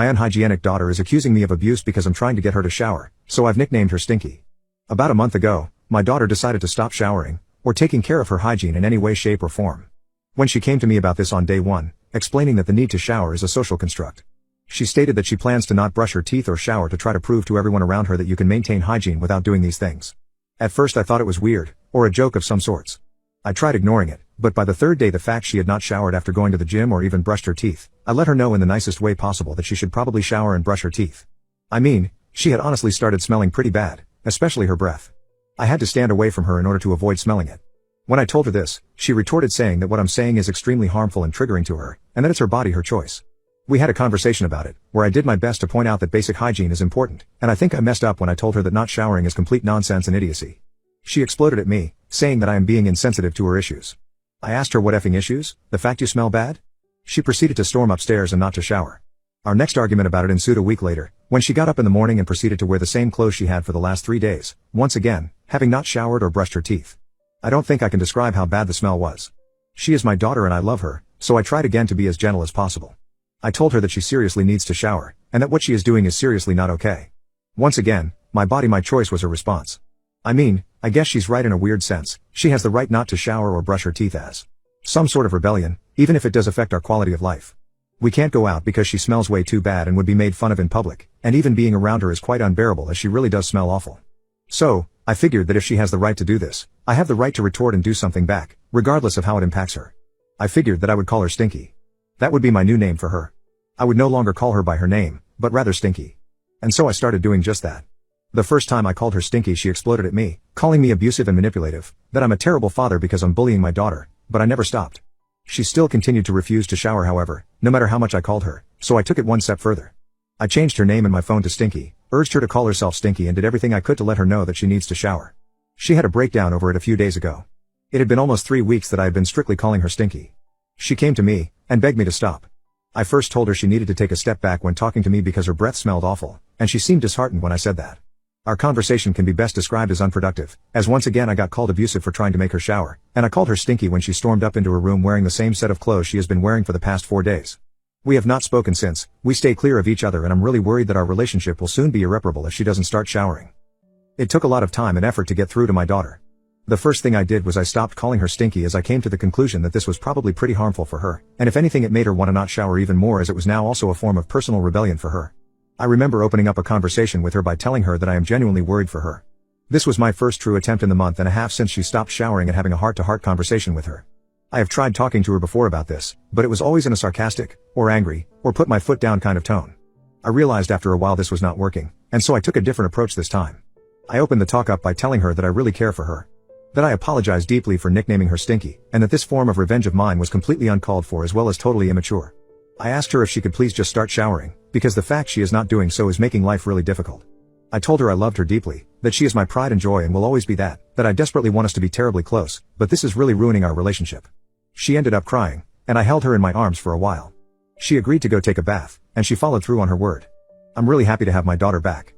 My unhygienic daughter is accusing me of abuse because I'm trying to get her to shower, so I've nicknamed her Stinky. About a month ago, my daughter decided to stop showering, or taking care of her hygiene in any way, shape or form. When she came to me about this on day one, explaining that the need to shower is a social construct. She stated that she plans to not brush her teeth or shower to try to prove to everyone around her that you can maintain hygiene without doing these things. At first I thought it was weird, or a joke of some sorts. I tried ignoring it, but by the third day the fact she had not showered after going to the gym or even brushed her teeth, I let her know in the nicest way possible that she should probably shower and brush her teeth. I mean, she had honestly started smelling pretty bad, especially her breath. I had to stand away from her in order to avoid smelling it. When I told her this, she retorted saying that what I'm saying is extremely harmful and triggering to her, and that it's her body, her choice. We had a conversation about it, where I did my best to point out that basic hygiene is important, and I think I messed up when I told her that not showering is complete nonsense and idiocy. She exploded at me, saying that I am being insensitive to her issues. I asked her what effing issues, the fact you smell bad? She proceeded to storm upstairs and not to shower. Our next argument about it ensued a week later, when she got up in the morning and proceeded to wear the same clothes she had for the last 3 days, once again, having not showered or brushed her teeth. I don't think I can describe how bad the smell was. She is my daughter and I love her, so I tried again to be as gentle as possible. I told her that she seriously needs to shower, and that what she is doing is seriously not okay. Once again, my body, my choice was her response. I mean, I guess she's right in a weird sense. She has the right not to shower or brush her teeth as some sort of rebellion, even if it does affect our quality of life. We can't go out because she smells way too bad and would be made fun of in public, and even being around her is quite unbearable as she really does smell awful. So, I figured that if she has the right to do this, I have the right to retort and do something back, regardless of how it impacts her. I figured that I would call her Stinky. That would be my new name for her. I would no longer call her by her name, but rather Stinky. And so I started doing just that. The first time I called her Stinky, she exploded at me, calling me abusive and manipulative, that I'm a terrible father because I'm bullying my daughter, but I never stopped. She still continued to refuse to shower, however, no matter how much I called her, so I took it one step further. I changed her name in my phone to Stinky, urged her to call herself Stinky, and did everything I could to let her know that she needs to shower. She had a breakdown over it a few days ago. It had been almost 3 weeks that I had been strictly calling her Stinky. She came to me, and begged me to stop. I first told her she needed to take a step back when talking to me because her breath smelled awful, and she seemed disheartened when I said that. Our conversation can be best described as unproductive, as once again I got called abusive for trying to make her shower, and I called her Stinky when she stormed up into her room wearing the same set of clothes she has been wearing for the past 4 days. We have not spoken since. We stay clear of each other, and I'm really worried that our relationship will soon be irreparable if she doesn't start showering. It took a lot of time and effort to get through to my daughter. The first thing I did was I stopped calling her Stinky, as I came to the conclusion that this was probably pretty harmful for her, and if anything it made her want to not shower even more, as it was now also a form of personal rebellion for her. I remember opening up a conversation with her by telling her that I am genuinely worried for her. This was my first true attempt in the month and a half since she stopped showering at having a heart-to-heart conversation with her. I have tried talking to her before about this, but it was always in a sarcastic, or angry, or put my foot down kind of tone. I realized after a while this was not working, and so I took a different approach this time. I opened the talk up by telling her that I really care for her. That I apologize deeply for nicknaming her Stinky, and that this form of revenge of mine was completely uncalled for as well as totally immature. I asked her if she could please just start showering, because the fact she is not doing so is making life really difficult. I told her I loved her deeply, that she is my pride and joy and will always be that I desperately want us to be terribly close, but this is really ruining our relationship. She ended up crying, and I held her in my arms for a while. She agreed to go take a bath, and she followed through on her word. I'm really happy to have my daughter back.